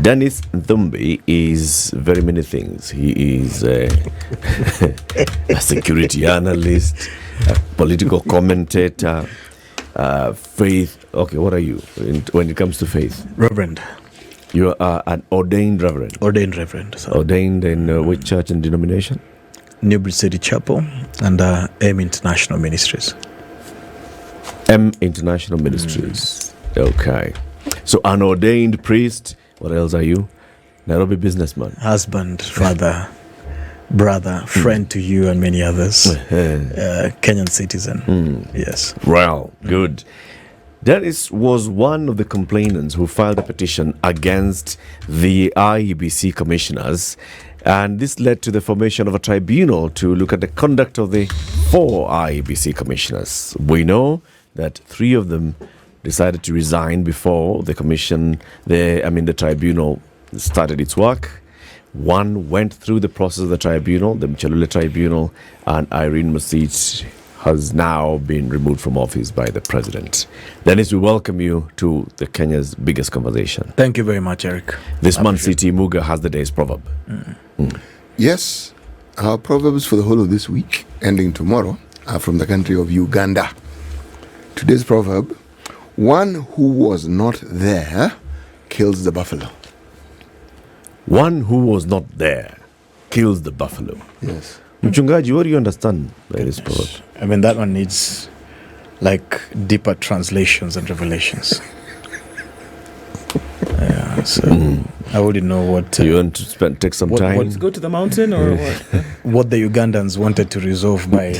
Deniss Nthumbi is very many things. He is a security analyst, a political commentator, faith. Okay, what are you when it comes to faith? Reverend. You are an ordained reverend. Ordained reverend. So. Ordained in which church and denomination? Newbridge City Chapel and M International Ministries. M International Ministries. Okay. So an ordained priest. What else are you? Nairobi businessman. Husband, father, brother, friend to you and many others. Kenyan citizen. Yes. Well, good. Deniss was one of the complainants who filed a petition against the IEBC commissioners, and this led to the formation of a tribunal to look at the conduct of the 4 IEBC commissioners. We know that 3 of them decided to resign before the tribunal started its work. 1 went through the process of the tribunal, the Mchelule tribunal, and Irene Masit has now been removed from office by the president. Deniss, we welcome you to the Kenya's biggest conversation. Thank you very much, Eric. This month, City Muga has the day's proverb. Yes, our proverbs for the whole of this week, ending tomorrow, are from the country of Uganda. Today's proverb: one who was not there kills the buffalo. One who was not there kills the buffalo. Yes. Mchungaji, what do you understand by this proverb? I mean, that one needs like deeper translations and revelations. I wouldn't know what... You want to take some time? Go to the mountain or what? What the Ugandans wanted to resolve by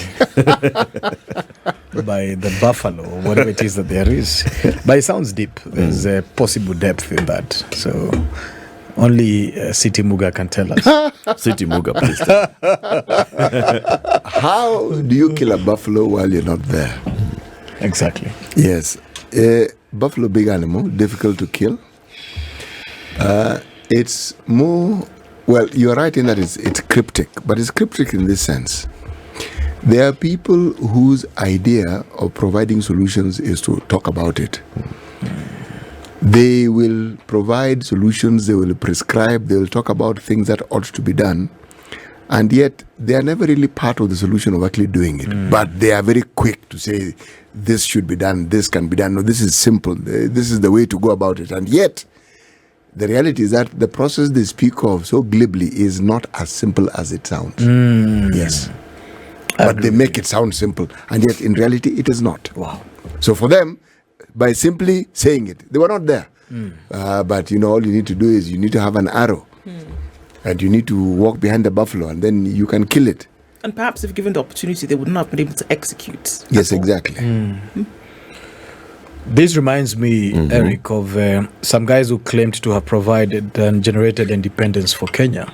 the buffalo, or whatever it is that there is. But it sounds deep. There's a possible depth in that. So only City Muga can tell us. City Muga, please. How do you kill a buffalo while you're not there? Exactly. Yes. Buffalo, big animal, difficult to kill. It's more, well, you're right in that it's cryptic, but it's cryptic in this sense. There are people whose idea of providing solutions is to talk about it. They will provide solutions, they will prescribe, they will talk about things that ought to be done, and yet they are never really part of the solution of actually doing it. But they are very quick to say, this should be done, this can be done, no, this is simple, this is the way to go about it. And yet, the reality is that the process they speak of so glibly is not as simple as it sounds. Yes. But they make it sound simple, and yet in reality it is not. Wow. So for them, by simply saying it, they were not there. But all you need to do is you need to have an arrow, and you need to walk behind the buffalo, and then you can kill it. And perhaps if given the opportunity, they would not have been able to execute. Yes, exactly. This reminds me, Eric, of some guys who claimed to have provided and generated independence for Kenya,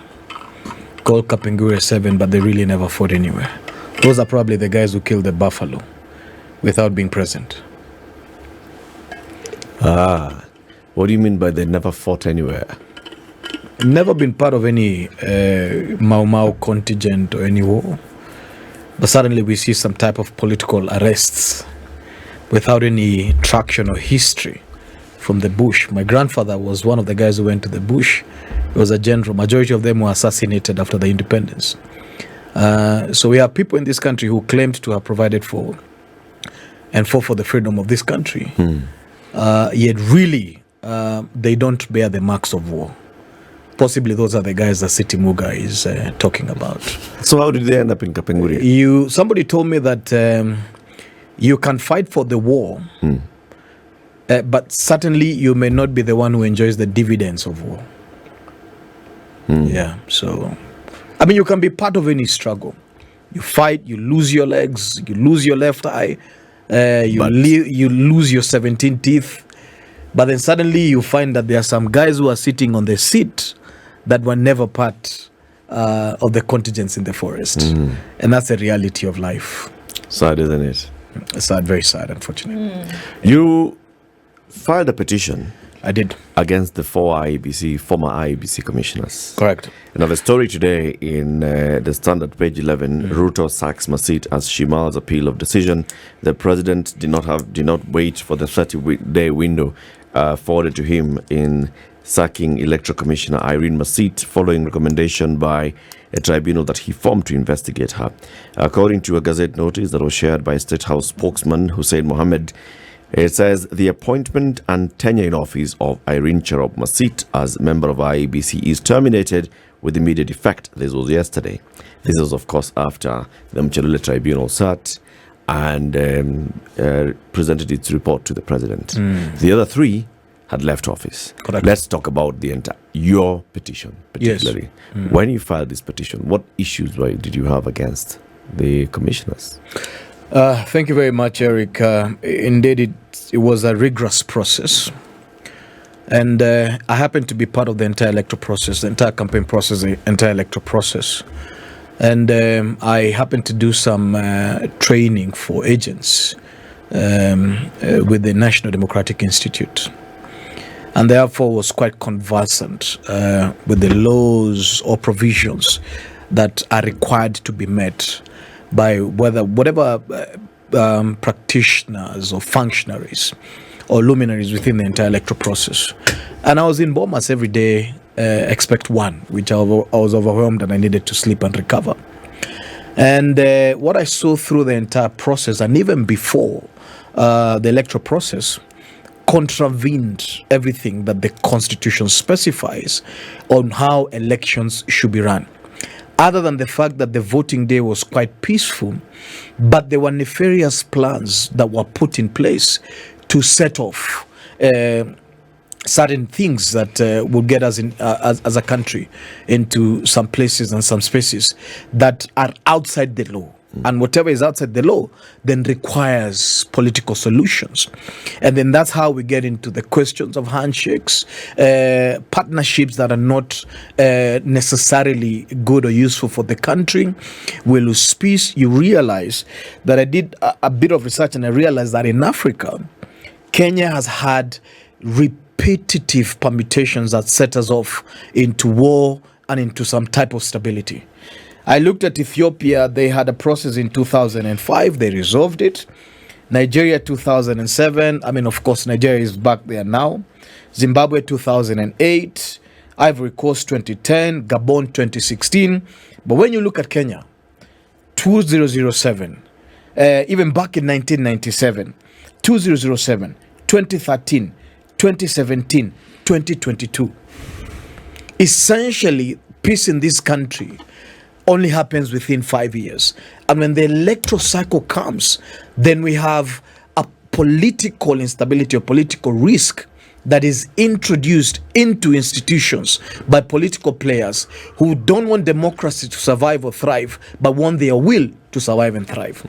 called Kapingure 7, but they really never fought anywhere. Those are probably the guys who killed the buffalo without being present. What do you mean by they never fought anywhere? Never been part of any Mau Mau contingent or any war. But suddenly we see some type of political arrests without any traction or history from the bush. My grandfather was one of the guys who went to the bush. He was a general. Majority of them were assassinated after the independence. So we have people in this country who claimed to have provided for and fought for the freedom of this country. Yet really, they don't bear the marks of war. Possibly those are the guys that City Muga is talking about. So how did they end up in Kapinguri? Somebody told me that you can fight for the war, but certainly you may not be the one who enjoys the dividends of war. Yeah, so, I mean, you can be part of any struggle. You fight, you lose your legs, you lose your left eye, you lose your 17 teeth, but then suddenly you find that there are some guys who are sitting on the seat that were never part of the contingents in the forest. And that's the reality of life. Sad, isn't it? Sad, very sad, unfortunately. You filed a petition. I did. Against the former IEBC commissioners. Correct. Now the story today in the Standard, page 11, Ruto sacks Masit as Shimal's appeal of decision. The president did not wait for the 30-day window forwarded to him in sacking Electoral Commissioner Irene Masit following recommendation by a tribunal that he formed to investigate her. According to a Gazette notice that was shared by State House spokesman Hussein Mohammed, it says the appointment and tenure in office of Irene Cherop Masit as member of IEBC is terminated with immediate effect. This was yesterday. This was, of course, after the Mchelule Tribunal sat and presented its report to the president. The other three had left office. Correct. Let's talk about your petition, particularly. Yes. When you filed this petition, what issues did you have against the commissioners? Thank you very much, Eric. Indeed, it was a rigorous process. And I happened to be part of the entire electoral process, the entire campaign process, the entire electoral process. And I happened to do some training for agents with the National Democratic Institute. And therefore was quite conversant with the laws or provisions that are required to be met by whatever practitioners or functionaries or luminaries within the entire electoral process. And I was in Bomas every day, except one, which I was overwhelmed and I needed to sleep and recover. And what I saw through the entire process, and even before the electoral process, contravened everything that the Constitution specifies on how elections should be run. Other than the fact that the voting day was quite peaceful, but there were nefarious plans that were put in place to set off certain things that would get us in as a country into some places and some spaces that are outside the law. And whatever is outside the law then requires political solutions. And then that's how we get into the questions of handshakes, partnerships that are not necessarily good or useful for the country. We lose peace. You realize that I did a bit of research and I realized that in Africa, Kenya has had repetitive permutations that set us off into war and into some type of stability. I looked at Ethiopia. They had a process in 2005. They resolved it. Nigeria 2007. I mean, of course, Nigeria is back there now. Zimbabwe 2008. Ivory Coast 2010. Gabon 2016. But when you look at Kenya, 2007, even back in 1997, 2007, 2013, 2017, 2022. Essentially, peace in this country only happens within 5 years. And when the electoral cycle comes, then we have a political instability or political risk that is introduced into institutions by political players who don't want democracy to survive or thrive, but want their will to survive and thrive.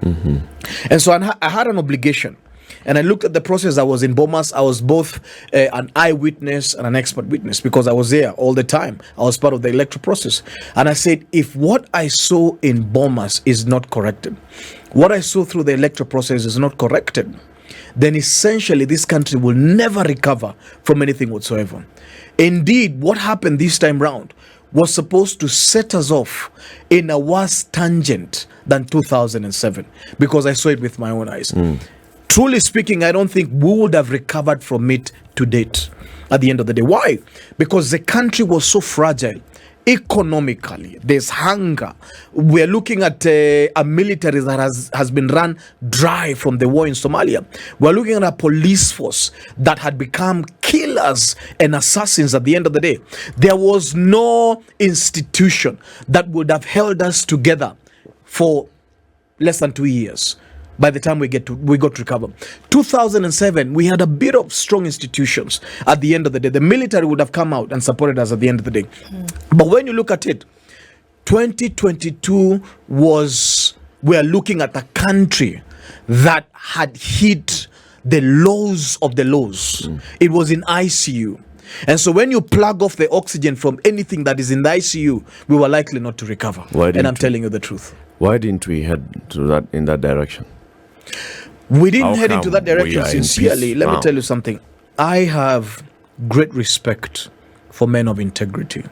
And so I had an obligation. And I looked at the process. I was in Bomas. I was both an eyewitness and an expert witness because I was there all the time. I was part of the electoral process. And I said, if what I saw in Bomas is not corrected, what I saw through the electoral process is not corrected, then essentially this country will never recover from anything whatsoever. Indeed, what happened this time round was supposed to set us off in a worse tangent than 2007 because I saw it with my own eyes. Truly speaking, I don't think we would have recovered from it to date at the end of the day. Why? Because the country was so fragile. Economically, there's hunger. We're looking at a military that has been run dry from the war in Somalia. We're looking at a police force that had become killers and assassins at the end of the day. There was no institution that would have held us together for less than 2 years. By the time we got to recover. 2007, we had a bit of strong institutions at the end of the day. The military would have come out and supported us at the end of the day. But when you look at it, 2022 we're looking at a country that had hit the lows of the lows. It was in ICU. And so when you plug off the oxygen from anything that is in the ICU, we were likely not to recover. And I'm telling you the truth. Why didn't we head in that direction? We didn't head into that direction sincerely. Let me tell you something. I have great respect for men of integrity.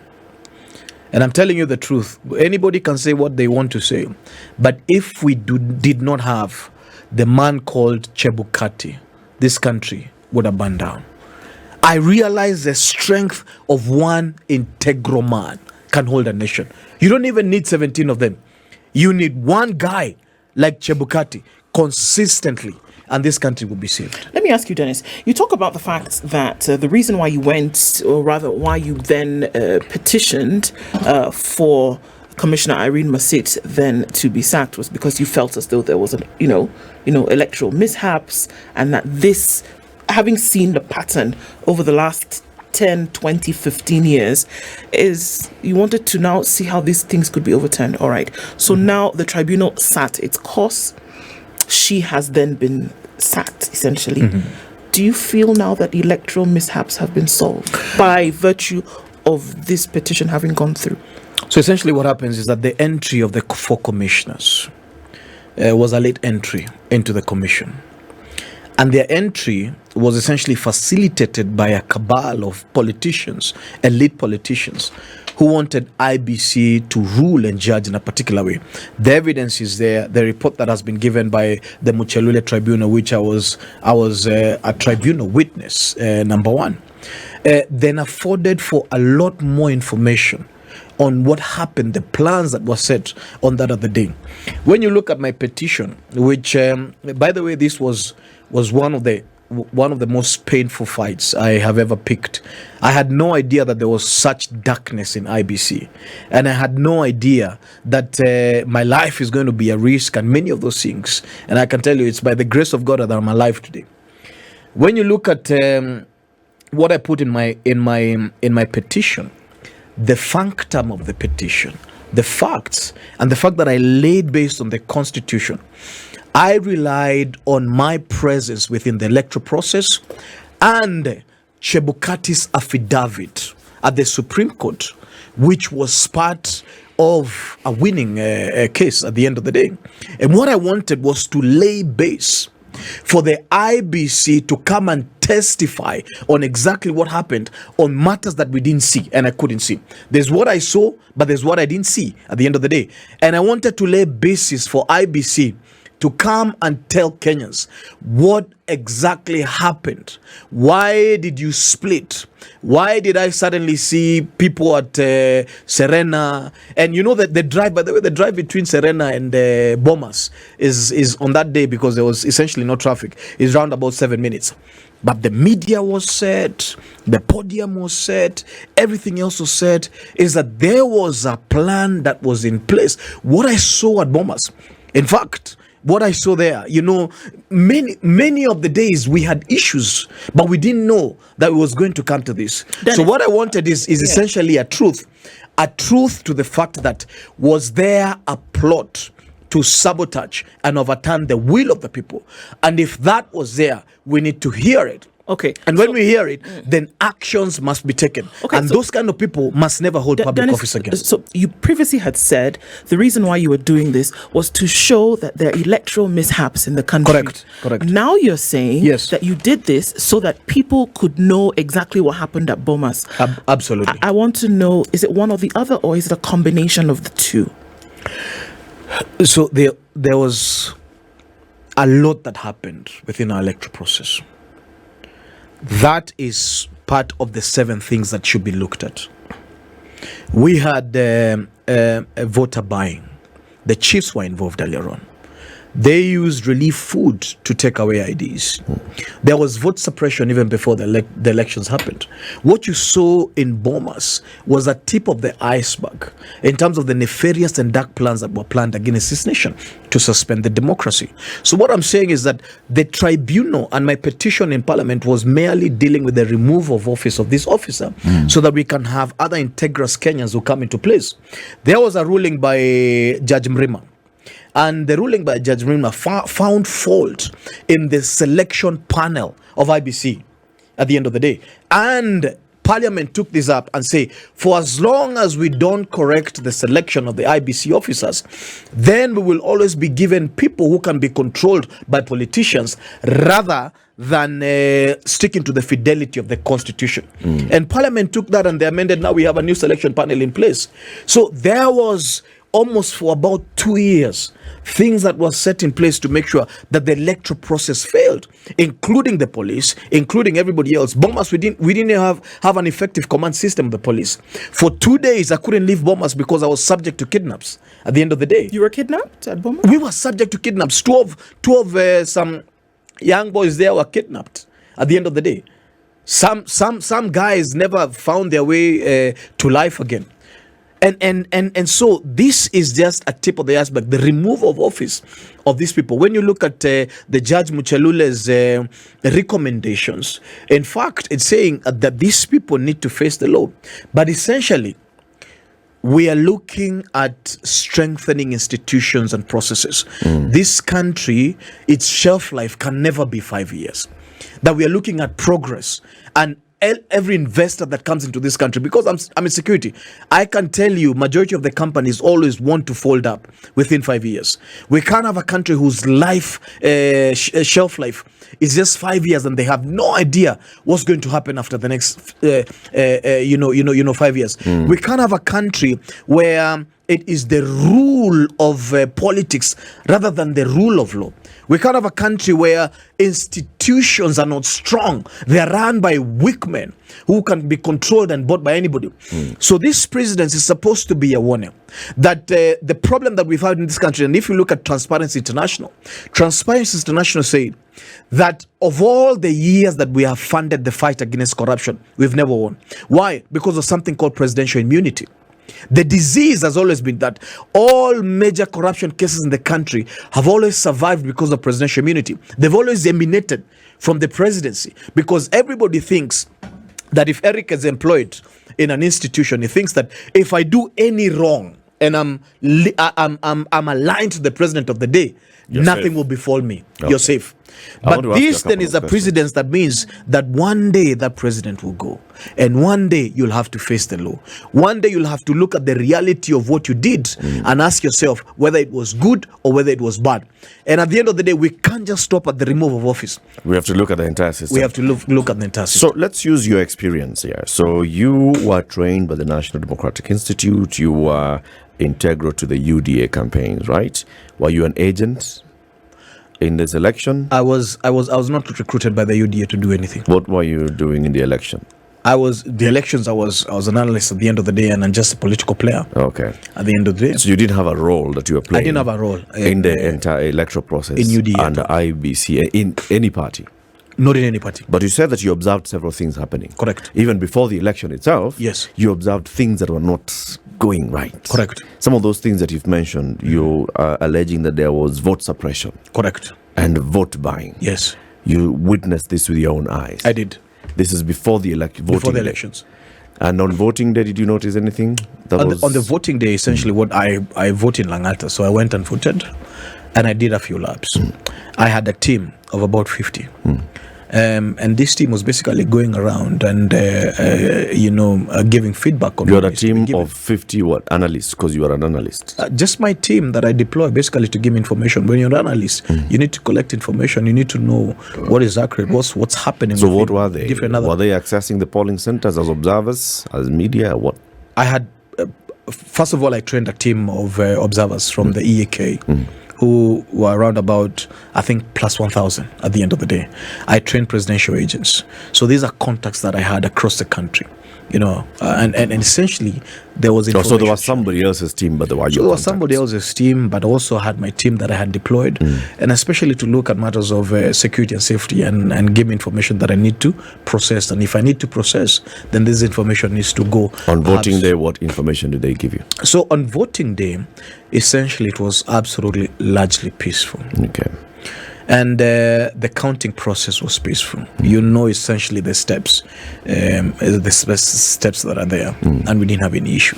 And I'm telling you the truth. Anybody can say what they want to say. But if we did not have the man called Chebukati, this country would have burned down. I realize the strength of one integral man can hold a nation. You don't even need 17 of them. You need one guy like Chebukati consistently, and this country will be saved. Let me ask you, Deniss. You talk about the fact that the reason why you went, or rather why you then petitioned for Commissioner Irene Masit then to be sacked was because you felt as though there was electoral mishaps, and that this, having seen the pattern over the last 10, 20, 15 years, is you wanted to now see how these things could be overturned. All right. So now the tribunal sat its course. She has then been sacked, essentially. Do you feel now that electoral mishaps have been solved by virtue of this petition having gone through? So essentially what happens is that the entry of the 4 commissioners was a late entry into the commission. And their entry was essentially facilitated by a cabal of politicians, elite politicians, who wanted IBC to rule and judge in a particular way. The evidence is there. The report that has been given by the Muchelule Tribunal, which I was a tribunal witness, number 1, then afforded for a lot more information on what happened, the plans that were set on that other day. When you look at my petition, which, by the way, this was one of the most painful fights I have ever picked. I had no idea that there was such darkness in IBC, and I had no idea that my life is going to be a risk and many of those things. And I can tell you, it's by the grace of God that I'm alive today. When you look at what I put in my petition, the functum of the petition, the facts, and the fact that I laid based on the Constitution, I relied on my presence within the electoral process and Chebukati's affidavit at the Supreme Court, which was part of a winning case at the end of the day. And what I wanted was to lay base for the IBC to come and testify on exactly what happened on matters that we didn't see and I couldn't see. There's what I saw, but there's what I didn't see at the end of the day. And I wanted to lay basis for IBC to come and tell Kenyans what exactly happened. Why did you split? Why did I suddenly see people at Serena? And you know that the drive, by the way, the drive between Serena and Bomas is on that day, because there was essentially no traffic, is around about 7 minutes. But the media was set, the podium was set, everything else was set, is that there was a plan that was in place. What I saw at Bomas, in fact, what I saw there, many of the days we had issues, but we didn't know that it was going to come to this. So what I wanted is essentially a truth to the fact that was there a plot to sabotage and overturn the will of the people. And if that was there, we need to hear it. Okay. And when we hear it, then actions must be taken. Okay, and those kind of people must never hold public office again. So you previously had said the reason why you were doing this was to show that there are electoral mishaps in the country. Correct. Now you're saying that you did this so that people could know exactly what happened at Bomas. Absolutely. I want to know, is it one or the other, or is it a combination of the two? So there was a lot that happened within our electoral process. That is part of the 7 things that should be looked at. We had voter buying. The chiefs were involved earlier on. They used relief food to take away IDs. There was vote suppression even before the elections happened. What you saw in Bomas was a tip of the iceberg in terms of the nefarious and dark plans that were planned against this nation to suspend the democracy. So what I'm saying is that the tribunal and my petition in Parliament was merely dealing with the removal of office of this officer so that we can have other integrous Kenyans who come into place. There was a ruling by Judge Mrima. And the ruling by Judge Mrima found fault in the selection panel of IBC at the end of the day. And Parliament took this up and say, for as long as we don't correct the selection of the IBC officers, then we will always be given people who can be controlled by politicians rather than sticking to the fidelity of the Constitution. And Parliament took that and they amended. Now we have a new selection panel in place. So there was almost for about 2 years, things that were set in place to make sure that the electoral process failed, including the police, including everybody else. Bomas, we didn't have an effective command system of the police. For 2 days, I couldn't leave Bomas because I was subject to kidnaps at the end of the day. You were kidnapped at Bomas? We were subject to kidnaps. Two of some young boys there were kidnapped at the end of the day. Some guys never found their way to life again. And so this is just a tip of the iceberg, the removal of office of these people. When you look at the Judge Muchelule's recommendations, in fact, it's saying that these people need to face the law. But essentially, we are looking at strengthening institutions and processes. This country, its shelf life can never be 5 years. That we are looking at progress, and every investor that comes into this country, because I'm in security, I can tell you majority of the companies always want to fold up within 5 years. We can't have a country whose life shelf life is just 5 years and they have no idea what's going to happen after the next 5 years. We can't have a country where it is the rule of politics rather than the rule of law. We can't have a country where institutions are not strong. They are run by weak men who can be controlled and bought by anybody. So this presidency is supposed to be a warning that the problem that we've had in this country, and if you look at Transparency International said that of all the years that we have funded the fight against corruption, we've never won. Why? Because of something called presidential immunity. The disease has always been that all major corruption cases in the country have always survived because of presidential immunity. They've always emanated from the presidency because everybody thinks that if Eric is employed in an institution, he thinks that if I do any wrong and I'm aligned to the president of the day, nothing will befall me. Okay. You're safe. But this then is a precedence that means that one day that president will go, and one day you'll have to face the law. One day you'll have to look at the reality of what you did and ask yourself whether it was good or whether it was bad. And at the end of the day, we can't just stop at the removal of office. We have to look at the entire system. We have to look at the entire system. So let's use your experience here. So you were trained by the National Democratic Institute. You were integral to the UDA campaigns, right? Were you an agent in this election? I was not recruited by the UDA to do anything. What were you doing in the election? I was an analyst at the end of the day and just a political player. Okay. At the end of the day. So you didn't have a role that you were playing? I didn't have a role. In the entire electoral process? In UDA. Under IEBC, in any party? Not in any party. But you said that you observed several things happening. Correct. Even before the election itself, yes, you observed things that were not going right. Correct. Some of those things that you've mentioned, you are alleging that there was vote suppression. Correct. And vote buying. Yes. You witnessed this with your own eyes. I did. This is before the election. Before the elections. And on voting day, did you notice anything? On the voting day, essentially, what I voted in Langata, so I went and voted, and I did a few laps. I had a team of about 50. And this team was basically going around and giving feedback on. You had a team of 50 analysts, because you are an analyst. Just my team that I deploy basically to give information. When you're an analyst, you need to collect information. You need to know what is accurate, what's happening. So what were they? Were they accessing the polling centers as observers, as media? What? I had first of all, I trained a team of observers from the EAK. Who were around about, I think, plus 1,000 at the end of the day. I trained presidential agents. So these are contacts that I had across the country, and essentially there was information. So there was somebody else's team, but there was somebody else's team, but also had my team that I had deployed, and especially to look at matters of security and safety and give me information that I need to process. And if I need to process, then this information needs to go. On voting day, what information did they give you? So on voting day, essentially it was absolutely largely peaceful. Okay. And the counting process was peaceful. Essentially the steps, steps that are there, and we didn't have any issue.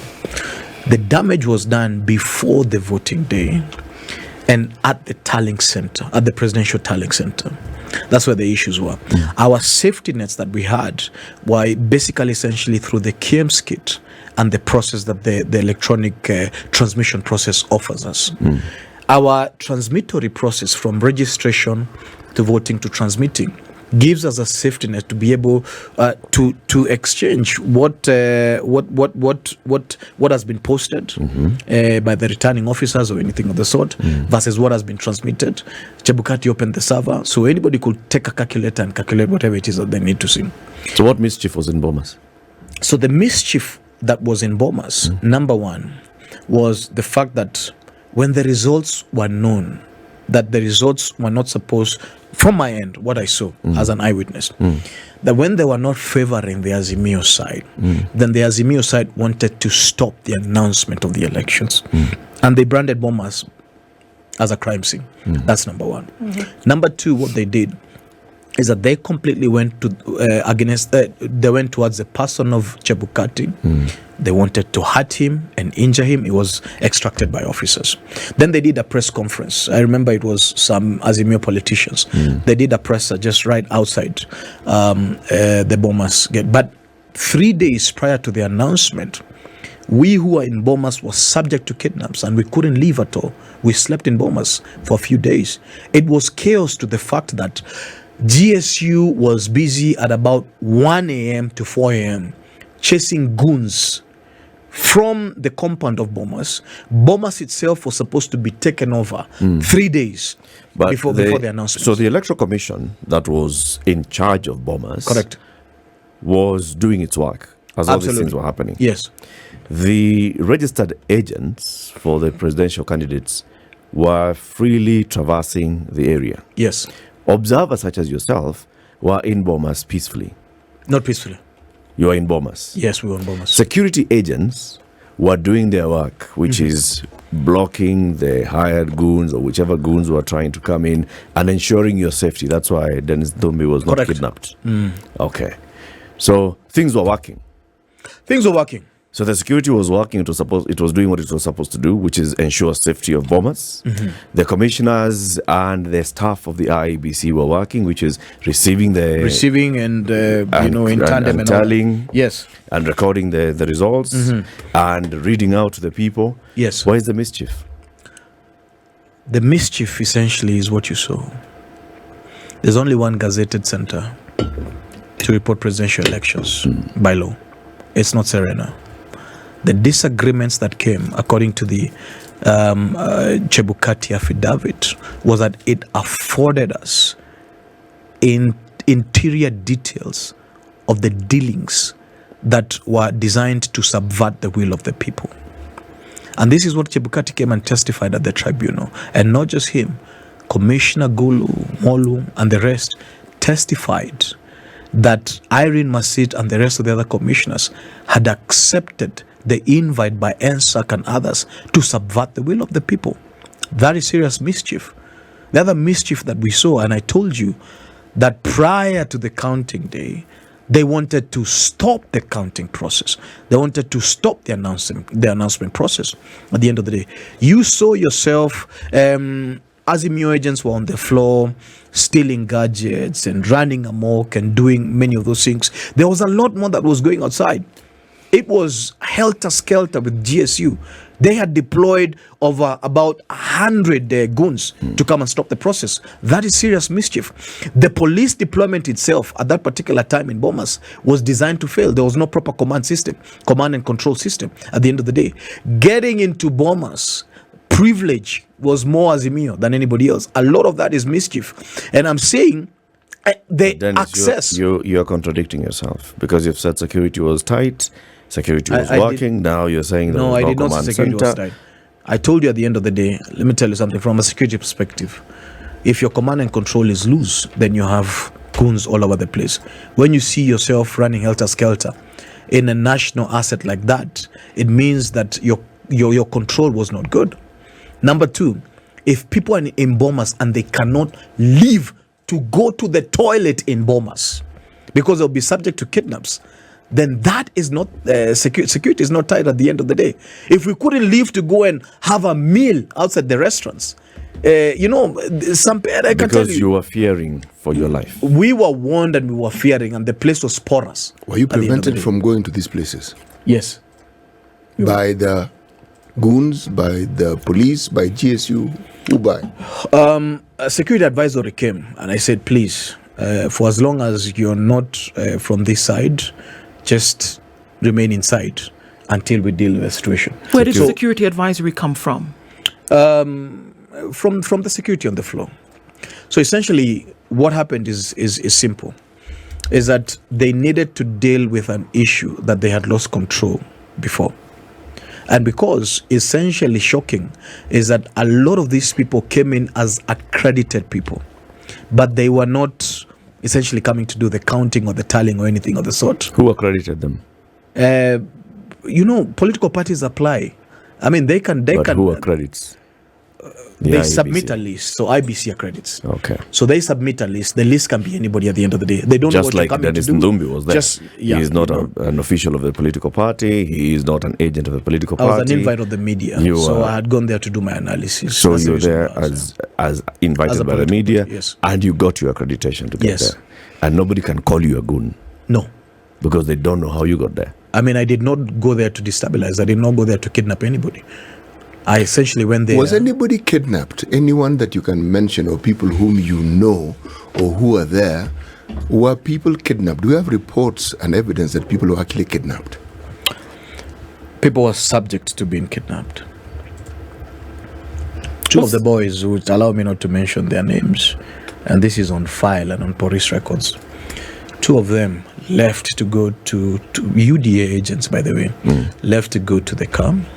The damage was done before the voting day, and at the tallying center, at the presidential tallying center. That's where the issues were. Our safety nets that we had were basically essentially through the KMS kit and the process that the electronic transmission process offers us. Our transmittory process from registration to voting to transmitting gives us a safety net to be able to exchange what has been posted by the returning officers or anything of the sort versus what has been transmitted. Chebukati opened the server, so anybody could take a calculator and calculate whatever it is that they need to see. So what mischief was in Bomas? So the mischief that was in Bomas, number one, was the fact that when the results were known, that the results were not supposed, from my end, what I saw as an eyewitness, that when they were not favoring the Azimio side, then the Azimio side wanted to stop the announcement of the elections. And they branded Bomas as a crime scene. That's number one. Number two, what they did is that they completely went to they went towards the person of Chebukati. They wanted to hurt him and injure him. It was extracted by officers. Then they did a press conference. I remember it was some Azimio politicians. They did a presser just right outside the Bomas gate. But 3 days prior to the announcement, we who are in Bomas were subject to kidnaps and we couldn't leave at all. We slept in Bomas for a few days. It was chaos to the fact that GSU was busy at about 1 a.m. to 4 a.m. chasing goons from the compound of Bomas. Bomas itself was supposed to be taken over 3 days before the announcement. So the Electoral Commission that was in charge of Bomas, correct, was doing its work as all these things were happening. Yes. The registered agents for the presidential candidates were freely traversing the area. Yes. Observers such as yourself were in Bomas peacefully. Not peacefully. You are in Bomas. Yes, we were in Bomas. Security agents were doing their work, which is blocking the hired goons or whichever goons were trying to come in and ensuring your safety. That's why Deniss Nthumbi was not kidnapped. Okay. So things were working. Things were working. So the security was working. It was doing what it was supposed to do, which is ensure safety of Bomas. The commissioners and the staff of the IEBC were working, which is receiving and in tandem and tallying. Yes. And recording the results and reading out to the people. Yes. Why is the mischief? The mischief essentially is what you saw. There's only one gazetted center to report presidential elections by law. It's not Serena. The disagreements that came, according to the Chebukati affidavit, was that it afforded us interior details of the dealings that were designed to subvert the will of the people. And this is what Chebukati came and testified at the tribunal. And not just him, Commissioner Gulu, Molu, and the rest testified that Irene, Masit, and the rest of the other commissioners had accepted the invite by NSAC and others to subvert the will of the people. That is serious mischief. The other mischief that we saw, and I told you that prior to the counting day, they wanted to stop the counting process. They wanted to stop the announcement process. At the end of the day, you saw yourself, Azimio agents were on the floor, stealing gadgets and running amok and doing many of those things. There was a lot more that was going outside. It was helter-skelter with GSU. They had deployed over about 100 goons to come and stop the process. That is serious mischief. The police deployment itself at that particular time in Bomas was designed to fail. There was no proper command and control system at the end of the day. Getting into Bomas, privilege was more Azimio than anybody else. A lot of that is mischief. And I'm saying Deniss, access. You are contradicting yourself because you've said security was tight, security was working. Now you're saying there was no command not say security was tight. I told you at the end of the day, let me tell you something from a security perspective. If your command and control is loose, then you have goons all over the place. When you see yourself running helter-skelter in a national asset like that, it means that your control was not good. Number two, if people are in Bomas and they cannot leave to go to the toilet in Bomas because they'll be subject to kidnaps, then that is not security is not tight at the end of the day. If we couldn't leave to go and have a meal outside the restaurants, I can tell you were fearing for your life. We were warned and we were fearing, and the place was porous. Were you prevented from going to these places? Yes. By the goons, by the police, by GSU? Who by? A security advisory came and I said, please, for as long as you're not from this side, just remain inside until we deal with the situation. Where did security advisory come from? From the security on the floor. So essentially, what happened is simple, is that they needed to deal with an issue that they had lost control before. And because essentially shocking is that a lot of these people came in as accredited people, but they were not essentially coming to do the counting or the tallying or anything of the sort. Who accredited them? Political parties apply. I mean, they can. But who accredits? They submit a list, so IBC accredits. Okay. So they submit a list. The list can be anybody at the end of the day. They don't just know what like Deniss Nthumbi was there. He is not an official of the political party. He is not an agent of the political party. I was an invite of the media, so I had gone there to do my analysis. So you were there as invited by the media, yes. And you got your accreditation to get Yes. there. And nobody can call you a goon. No. Because they don't know how you got there. I mean, I did not go there to destabilize. I did not go there to kidnap anybody. I essentially went there. Was anybody kidnapped? Anyone that you can mention, or people whom you know or who are there, were people kidnapped? Do you have reports and evidence that people were actually kidnapped? People were subject to being kidnapped. Two of the boys, would allow me not to mention their names, and this is on file and on police records. Two of them left to go to UDA agents, by the way, left to go to the camp.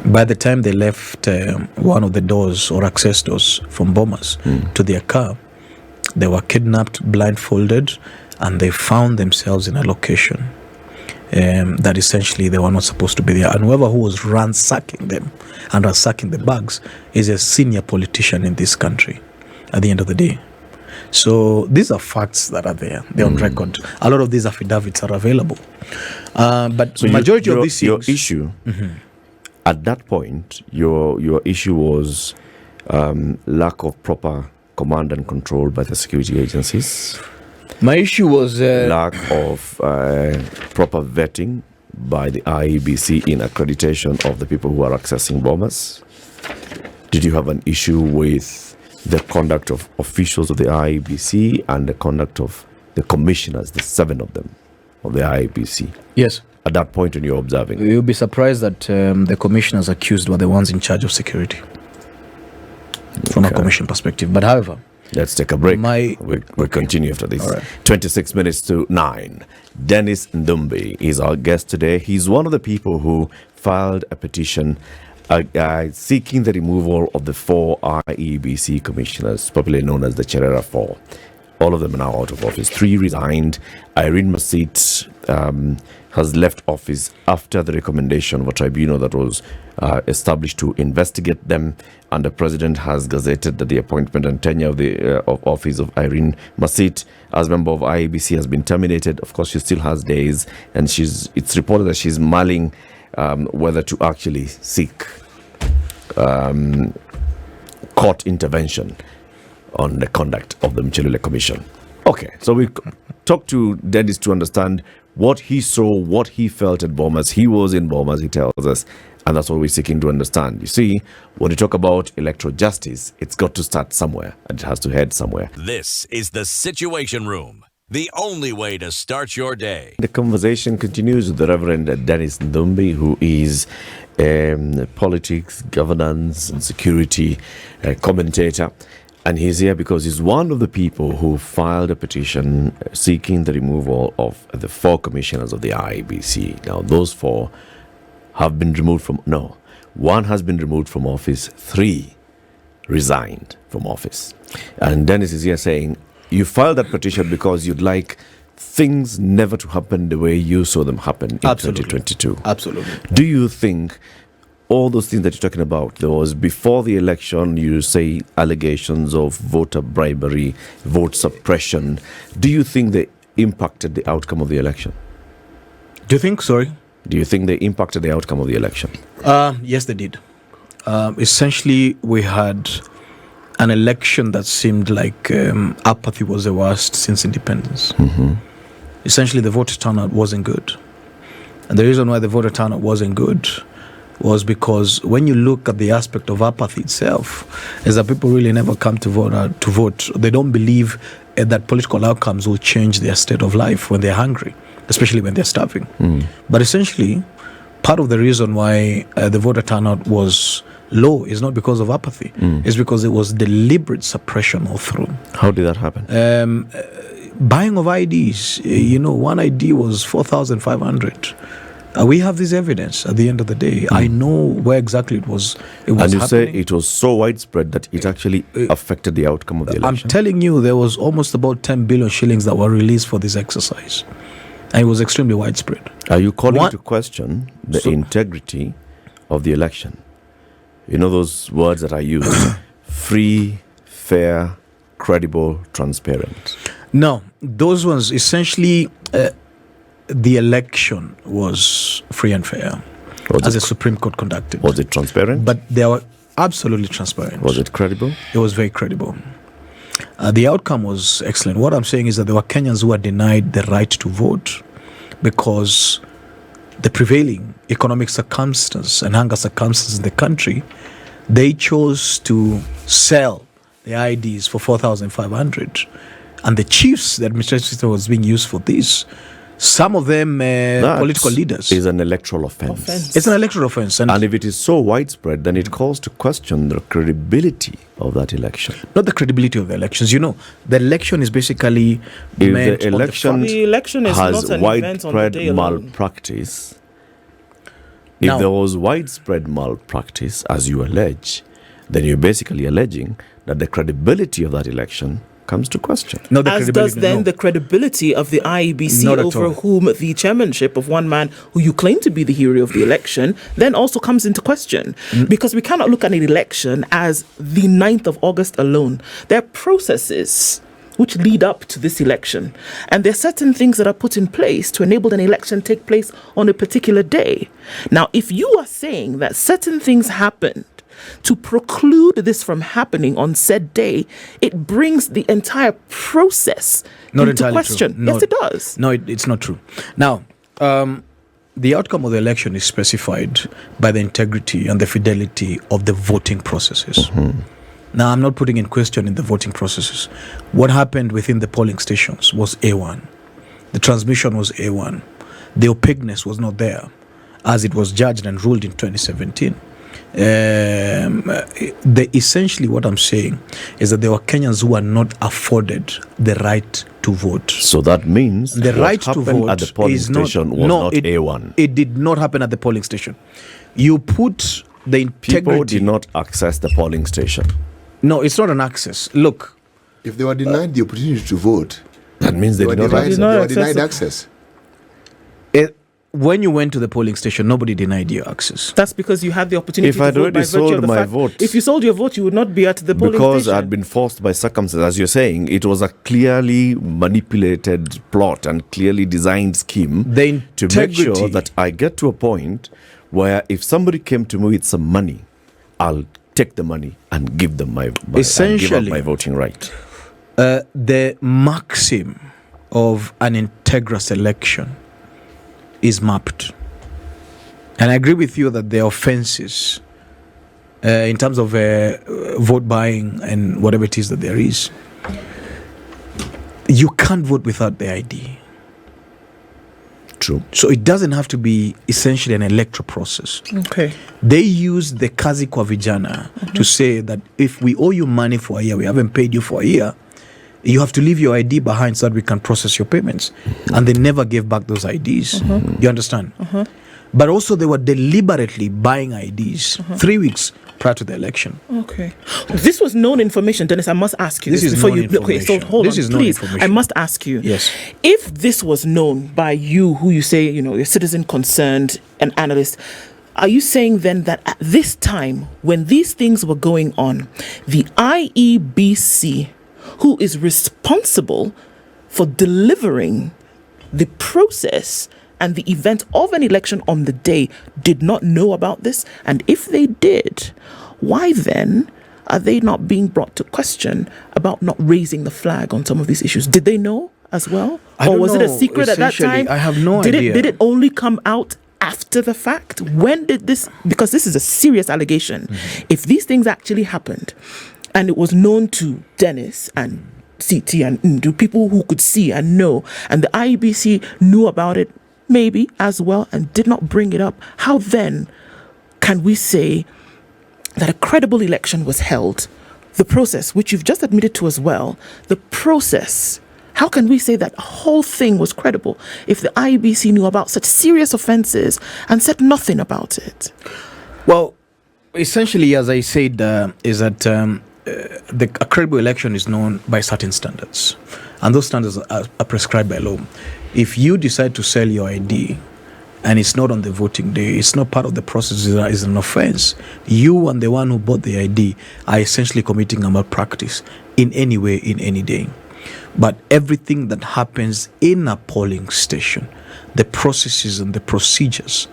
By the time they left one of the doors or access doors from Bomas to their car, they were kidnapped, blindfolded, and they found themselves in a location that essentially they were not supposed to be there. And whoever who was ransacking them and ransacking the bags is a senior politician in this country at the end of the day. So these are facts that are there. They're on record. A lot of these affidavits are available. But so majority of these your things... issue... At that point, your issue was lack of proper command and control by the security agencies. My issue was... lack of proper vetting by the IEBC in accreditation of the people who are accessing Bomas. Did you have an issue with the conduct of officials of the IEBC and the conduct of the commissioners, the 7 of them, of the IEBC? Yes. At that point when you're observing? You'll be surprised that the commissioners accused were the ones in charge of security from a commission perspective. But however... Let's take a break. We'll continue after this. Right. 26 minutes to 9. Deniss Nthumbi is our guest today. He's one of the people who filed a petition seeking the removal of the 4 IEBC commissioners, popularly known as the Cherera 4. All of them are now out of office. 3 resigned. Irene Masit has left office after the recommendation of a tribunal that was established to investigate them, and the president has gazetted that the appointment and tenure of office of Irene Masit as member of IEBC has been terminated. Of course, she still has days, and it's reported that she's mulling whether to actually seek court intervention on the conduct of the Mchelule Commission. Okay, so we talked to Deniss to understand what he saw, what he felt at Bomas. He was in Bomas, he tells us, and that's what we're seeking to understand. You see, when you talk about electoral justice, it's got to start somewhere, and it has to head somewhere. This is the Situation Room, the only way to start your day. The conversation continues with the Reverend Deniss Nthumbi, who is politics, governance, and security commentator. And he's here because he's one of the people who filed a petition seeking the removal of the 4 commissioners of the IEBC. Now, those 4 have been removed from... No, 1 has been removed from office, 3 resigned from office. And Deniss is here saying, you filed that petition because you'd like things never to happen the way you saw them happen in 2022. Absolutely. Do you think... all those things that you're talking about, there was before the election, you say allegations of voter bribery, vote suppression. Do you think they impacted the outcome of the election? Do you think? Sorry? Do you think they impacted the outcome of the election? Yes, they did. Essentially, we had an election that seemed like apathy was the worst since independence. Essentially, the voter turnout wasn't good. And the reason why the voter turnout wasn't good was because when you look at the aspect of apathy itself, is that people really never come to vote. They don't believe that political outcomes will change their state of life when they're hungry, especially when they're starving. But essentially, part of the reason why the voter turnout was low is not because of apathy. It's because it was deliberate suppression all through. How did that happen? Buying of IDs. One ID was 4,500. We have this evidence at the end of the day. I know where exactly it was and you happening. say it was so widespread that it actually affected the outcome of the election? I'm telling you, there was almost about 10 billion shillings that were released for this exercise. And it was extremely widespread. Are you calling into question the integrity of the election? You know those words that I use: free, fair, credible, transparent. No, those ones, essentially, the election was free and fair, as the Supreme Court conducted. Was it transparent? But they were absolutely transparent. Was it credible? It was very credible. The outcome was excellent. What I'm saying is that there were Kenyans who were denied the right to vote because the prevailing economic circumstances and hunger circumstances in the country, they chose to sell the IDs for 4,500. And the chiefs, the administration system was being used for this. Some of them political leaders. Is an electoral offense. It's an electoral offense. And if it is so widespread, then it calls to question the credibility of that election. Not the credibility of the elections. The election is basically if meant the election, the election is has not an event on the widespread day alone. malpractice. Now, If there was widespread malpractice, as you allege, then you're basically alleging that the credibility of that election comes to question. not the As credibility. does then no. the credibility of the IEBC, Not at over all. whom the chairmanship of one man who you claim to be the hero of the election then also comes into question. Because we cannot look at an election as the 9th of August alone. There are processes which lead up to this election. And there are certain things that are put in place to enable an election take place on a particular day. Now, if you are saying that certain things happened to preclude this from happening on said day, it brings the entire process Not into entirely question. true. No, Yes, it does. No, it's not true. Now, the outcome of the election is specified by the integrity and the fidelity of the voting processes. Now, I'm not putting in question in the voting processes. What happened within the polling stations was A1. The transmission was A1. The opaqueness was not there, as it was judged and ruled in 2017. Essentially what I'm saying is that there were Kenyans who were not afforded the right to vote. So that means The what right to happened vote at the polling is not, station was no, not it, A1. It did not happen at the polling station. You put the integrity. People did not access the polling station. No, it's not an access. Look, If they were denied the opportunity to vote, That means they they were did not denied, access. not they were access denied it. access. when you went to the polling station, nobody denied you access. That's because you had the opportunity If to I'd vote by already virtue of sold the my fact. vote- If you sold your vote, you would not be at the polling Because station. I'd been forced by circumstances, as you're saying, it was a clearly manipulated plot and clearly designed scheme The to make sure integrity- that I get to a point where if somebody came to me with some money, I'll take the money and give them and give up Essentially- my voting right. The maxim of an integrous election is mapped. And I agree with you that there are offenses in terms of vote buying and whatever it is that there is. You can't vote without the ID. True. So it doesn't have to be essentially an electoral process. Okay. They use the kazi kwa vijana to say that if we owe you money for a year, we haven't paid you for a year, you have to leave your ID behind so that we can process your payments. And they never gave back those IDs. You understand? But also they were deliberately buying IDs 3 weeks prior to the election. Okay. This was known information, Deniss. I must ask you This this is before known you. Okay, so information. hold This on, is known please. information. I must ask you. Yes. If this was known by you, who you say you're a citizen concerned, an analyst, are you saying then that at this time, when these things were going on, the IEBC, who is responsible for delivering the process and the event of an election on the day, did not know about this? And if they did, why then are they not being brought to question about not raising the flag on some of these issues? Did they know as well? I Or don't was it a know, secret at that essentially. time? I have no did idea. Did it only come out after the fact? When did this, because this is a serious allegation. If these things actually happened and it was known to Deniss and CT and Ndu, people who could see and know, and the IEBC knew about it maybe as well and did not bring it up, how then can we say that a credible election was held? The process, which you've just admitted to as well, the process, how can we say that the whole thing was credible if the IEBC knew about such serious offences and said nothing about it? Well, essentially, as I said, is that a credible election is known by certain standards, and those standards are prescribed by law. If you decide to sell your ID and it's not on the voting day, it's not part of the process, is an offense. You and the one who bought the ID are essentially committing a malpractice in any way, in any day. But everything that happens in a polling station, the processes and the procedures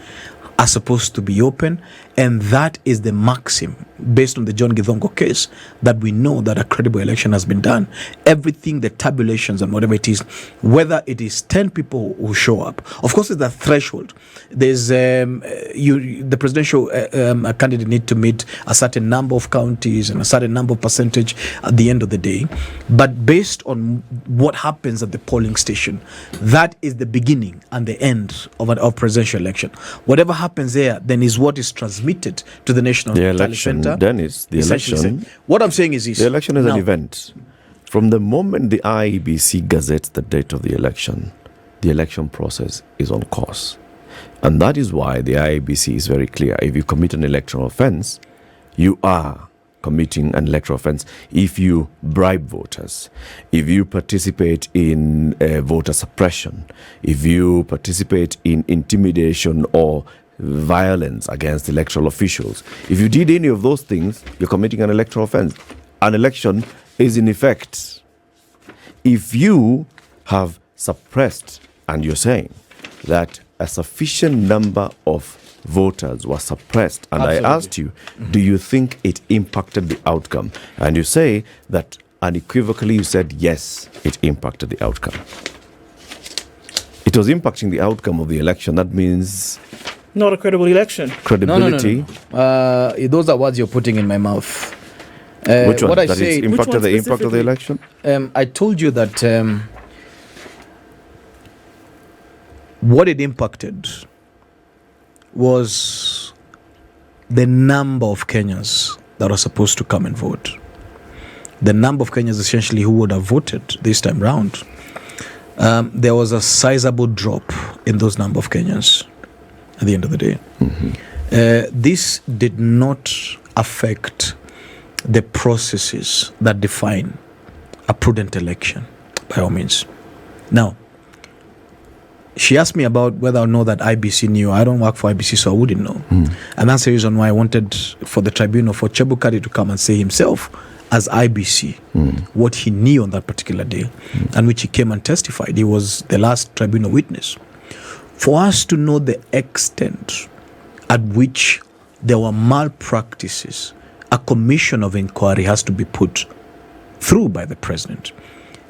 are supposed to be open, and that is the maxim based on the John Githongo case, that we know that a credible election has been done. Everything, the tabulations and whatever it is, whether it is 10 people who show up, of course it's a threshold. There's the presidential candidate need to meet a certain number of counties and a certain number of percentage at the end of the day, but based on what happens at the polling station, that is the beginning and the end of a presidential election. Whatever happens there then is what is transmitted to the National Tally Center. Dennis, the election. What I'm saying is this. The election is an event. From the moment the IEBC gazettes the date of the election process is on course. And that is why the IEBC is very clear. If you commit an electoral offense, you are committing an electoral offense. If you bribe voters, if you participate in voter suppression, if you participate in intimidation or violence against electoral officials, if you did any of those things, you're committing an electoral offense. An election is in effect. If you have suppressed, and you're saying that a sufficient number of voters were suppressed, and absolutely. I asked you, do you think it impacted the outcome? And you say that unequivocally you said yes, it impacted the outcome. It was impacting the outcome of the election. That means not a credible election. Credibility. No. Those are words you're putting in my mouth. Which one? What I that say, impacted the impact of the election? I told you that what it impacted was the number of Kenyans that are supposed to come and vote. The number of Kenyans essentially who would have voted this time round. There was a sizable drop in those number of Kenyans at the end of the day. Mm-hmm. This did not affect the processes that define a prudent election, by all means. Now, she asked me about whether or not that IBC knew. I don't work for IBC, so I wouldn't know. And that's the reason why I wanted for the tribunal, for Chebukati to come and say himself, as IBC, what he knew on that particular day, and which he came and testified. He was the last tribunal witness. For us to know the extent at which there were malpractices, a commission of inquiry has to be put through by the president.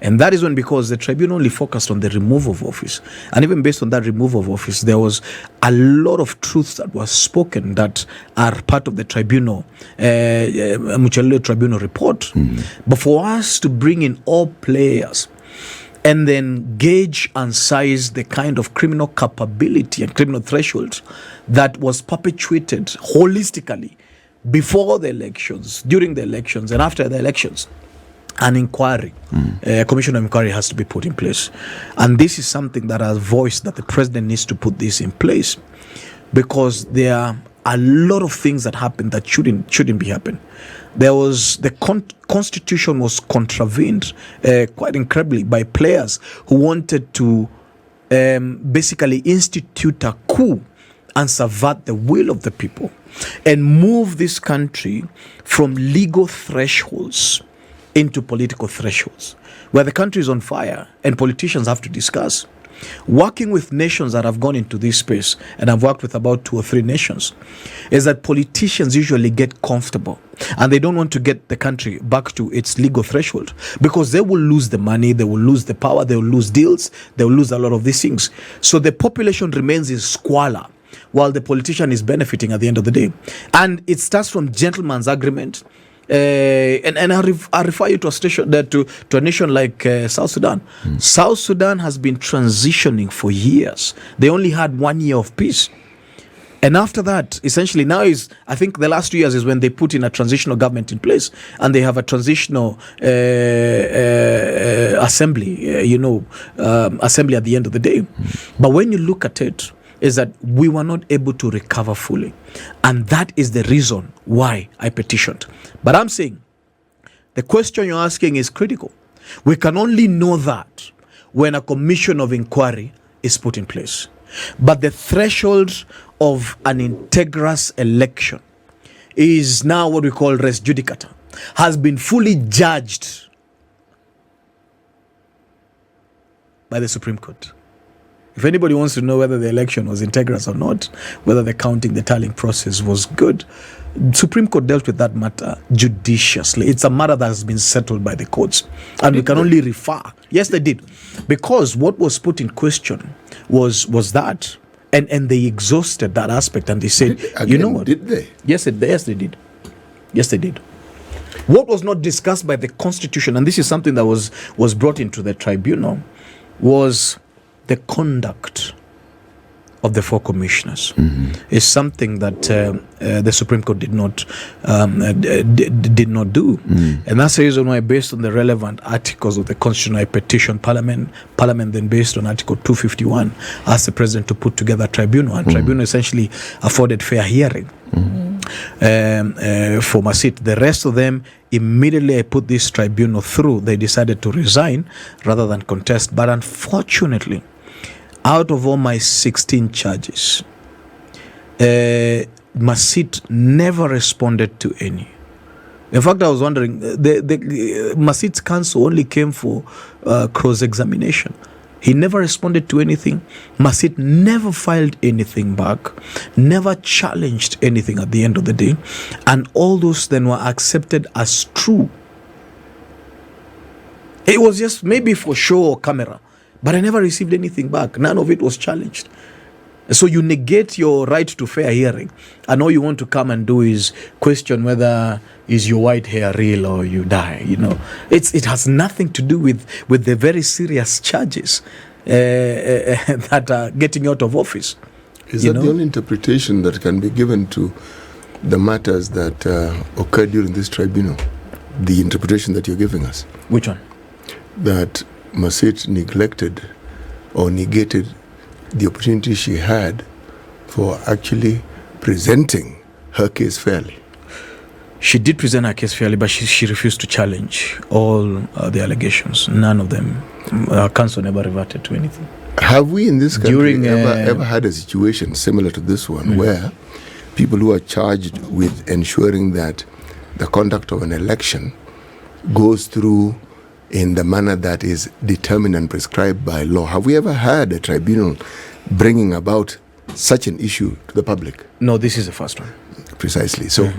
And that is when, because the tribunal only focused on the removal of office. And even based on that removal of office, there was a lot of truths that were spoken that are part of the tribunal, Muchelule tribunal report. But for us to bring in all players and then gauge and size the kind of criminal capability and criminal threshold that was perpetuated holistically before the elections, during the elections, and after the elections, an inquiry, a commission of inquiry has to be put in place. And this is something that has voiced that the president needs to put this in place, because there are a lot of things that happen that shouldn't be happening. There was the constitution was contravened quite incredibly by players who wanted to basically institute a coup and subvert the will of the people and move this country from legal thresholds into political thresholds, where the country is on fire and politicians have to discuss. Working with nations that have gone into this space, and I've worked with about 2 or 3 nations, is that politicians usually get comfortable and they don't want to get the country back to its legal threshold, because they will lose the money, they will lose the power, they will lose deals, they will lose a lot of these things. So the population remains in squalor while the politician is benefiting at the end of the day. And it starts from gentleman's agreement And I refer you to a station to a nation like South Sudan. South Sudan has been transitioning for years. They only had 1 year of peace. And after that, essentially now I think the last 2 years is when they put in a transitional government in place, and they have a transitional assembly, assembly at the end of the day. But when you look at it, is that we were not able to recover fully. And that is the reason why I petitioned. But I'm saying the question you're asking is critical. We can only know that when a commission of inquiry is put in place. But the threshold of an integrous election is now what we call res judicata, has been fully judged by the Supreme Court. If anybody wants to know whether the election was integrous or not, whether the counting, the tallying process was good, Supreme Court dealt with that matter judiciously. It's a matter that has been settled by the courts. And we can only refer. Yes, they did. Because what was put in question was that. And they exhausted that aspect, and they said, you know what? Did they? Yes, they did. Yes, they did. What was not discussed by the Constitution, and this is something that was brought into the tribunal, was the conduct of the four commissioners. Is something that the Supreme Court did not do, and that's the reason why, based on the relevant articles of the Constitution, I petitioned Parliament then, based on Article 251, asked the President to put together a tribunal, and tribunal essentially afforded fair hearing for Masit. The rest of them, immediately I put this tribunal through, they decided to resign rather than contest. But unfortunately, out of all my 16 charges, Masit never responded to any. In fact, I was wondering, Masit's counsel only came for cross-examination. He never responded to anything. Masit never filed anything back, never challenged anything at the end of the day. And all those then were accepted as true. It was just maybe for show or camera. But I never received anything back. None of it was challenged. So you negate your right to fair hearing, and all you want to come and do is question whether is your white hair real or you die. It has nothing to do with the very serious charges that are getting you out of office. Is that the only interpretation that can be given to the matters that occurred during this tribunal? The interpretation that you're giving us? Which one? That Masit neglected or negated the opportunity she had for actually presenting her case fairly. She did present her case fairly, but she refused to challenge all the allegations. None of them. Our counsel never reverted to anything. Have we in this country ever had a situation similar to this one where people who are charged with ensuring that the conduct of an election goes through in the manner that is determined and prescribed by law? Have we ever had a tribunal bringing about such an issue to the public? No, this is the first one. Precisely. So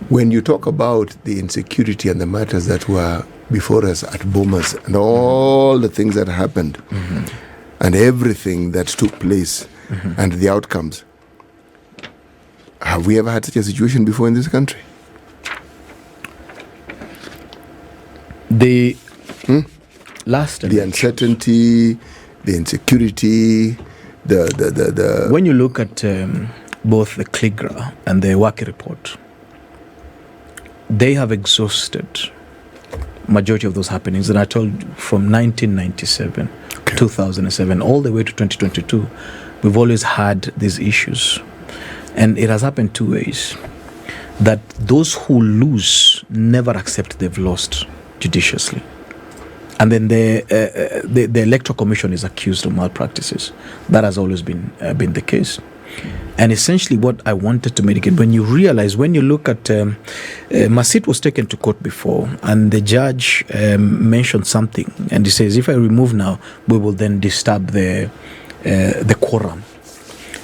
when you talk about the insecurity and the matters that were before us at Bomas and all the things that happened and everything that took place and the outcomes, have we ever had such a situation before in this country? The last election, the uncertainty, the insecurity, the when you look at both the CLIGRA and the Waki report, they have exhausted majority of those happenings. And I told you, from 1997, 2007, all the way to 2022, we've always had these issues. And it has happened two ways. That those who lose never accept they've lost judiciously. And then the Electoral Commission is accused of malpractices. That has always been the case. And essentially what I wanted to mitigate, when you look at Masit was taken to court before, and the judge mentioned something, and he says, if I remove now, we will then disturb the quorum.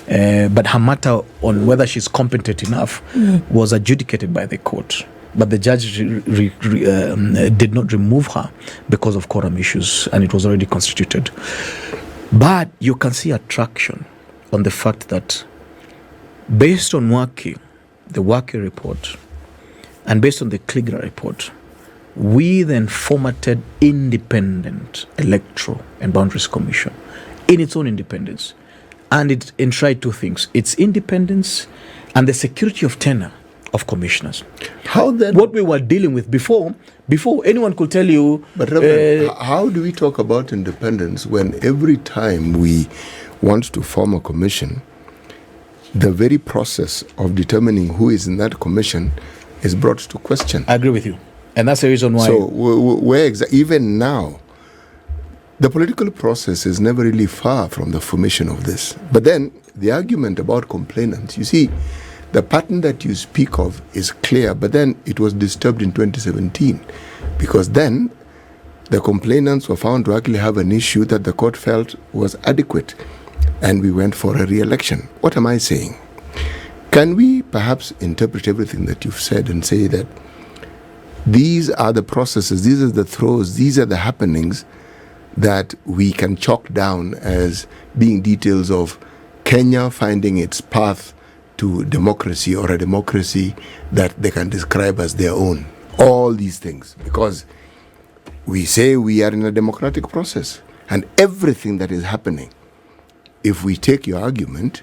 But her matter on whether she's competent enough was adjudicated by the court. But the judge did not remove her because of quorum issues, and it was already constituted. But you can see attraction on the fact that based on the Waki report, And based on the Kliger report, we then formatted Independent Electoral and Boundaries Commission in its own independence. And it enshrined two things: its independence and the security of tenure of commissioners. How then? What we were dealing with before anyone could tell you. But Reverend, how do we talk about independence when every time we want to form a commission, the very process of determining who is in that commission is brought to question? I agree with you. And that's the reason why. So, even now, the political process is never really far from the formation of this. But then, the argument about complainants, you see, the pattern that you speak of is clear, but then it was disturbed in 2017 because then the complainants were found to actually have an issue that the court felt was adequate, and we went for a re-election. What am I saying? Can we perhaps interpret everything that you've said and say that these are the processes, these are the throws, these are the happenings that we can chalk down as being details of Kenya finding its path to democracy, or a democracy that they can describe as their own? All these things, because we say we are in a democratic process, and everything that is happening, if we take your argument,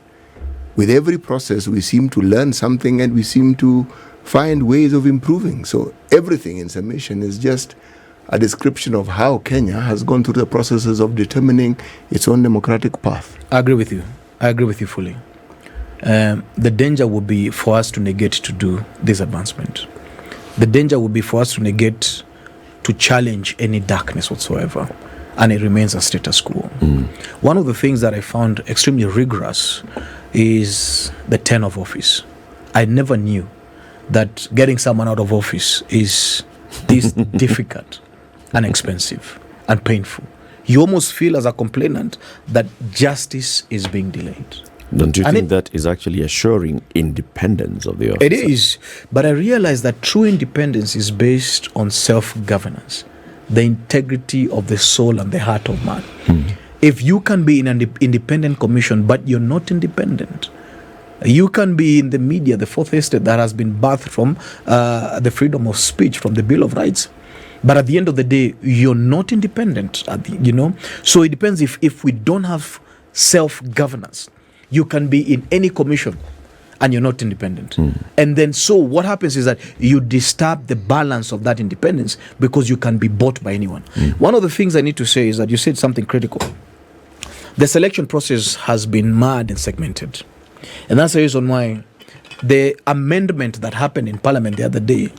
with every process we seem to learn something and we seem to find ways of improving. So everything in summation is just a description of how Kenya has gone through the processes of determining its own democratic path. I agree with you. I agree with you fully. The danger would be for us to negate to do this advancement. The danger would be for us to negate to challenge any darkness whatsoever, and it remains a status quo. One of the things that I found extremely rigorous is the term of office. I never knew that getting someone out of office is this difficult and expensive and painful. You almost feel as a complainant that justice is being delayed. Don't you think that is actually assuring independence of the officer? It is, but I realize that true independence is based on self-governance, the integrity of the soul and the heart of man. If you can be in an independent commission, but you're not independent, you can be in the media, the fourth estate that has been birthed from the freedom of speech, from the Bill of Rights. But at the end of the day, you're not independent, So it depends if we don't have self-governance. You can be in any commission and you're not independent. And then so what happens is that you disturb the balance of that independence because you can be bought by anyone. One of the things I need to say is that you said something critical. The selection process has been mad and segmented. And that's the reason why the amendment that happened in Parliament the other day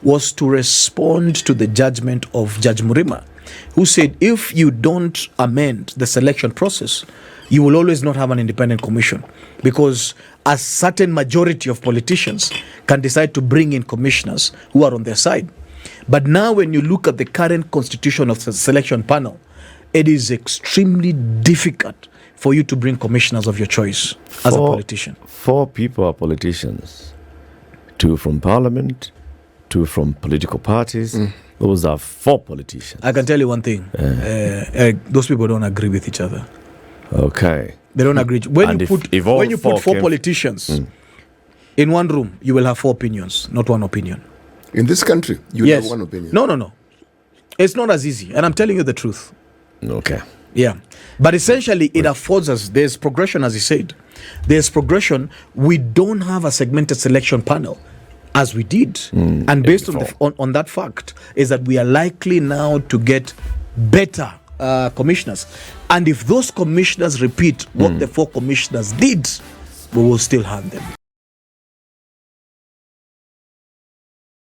was to respond to the judgment of Judge Murima, who said if you don't amend the selection process, you will always not have an independent commission, because a certain majority of politicians can decide to bring in commissioners who are on their side. But now when you look at the current constitution of the selection panel, it is extremely difficult for you to bring commissioners of your choice as a politician. 4 people are politicians. 2 from parliament, 2 from political parties. Those are 4 politicians. I can tell you one thing. Those people don't agree with each other. Okay. They don't agree. When And you put 4 politicians in one room, you will have 4 opinions, not one opinion. In this country, you Yes. have one opinion. No. It's not as easy. And I'm telling you the truth. Okay. Yeah. But essentially, it affords us, there's progression, as he said. There's progression. We don't have a segmented selection panel as we did. And based on that fact, is that we are likely now to get better commissioners. And if those commissioners repeat what the 4 commissioners did, we will still have them.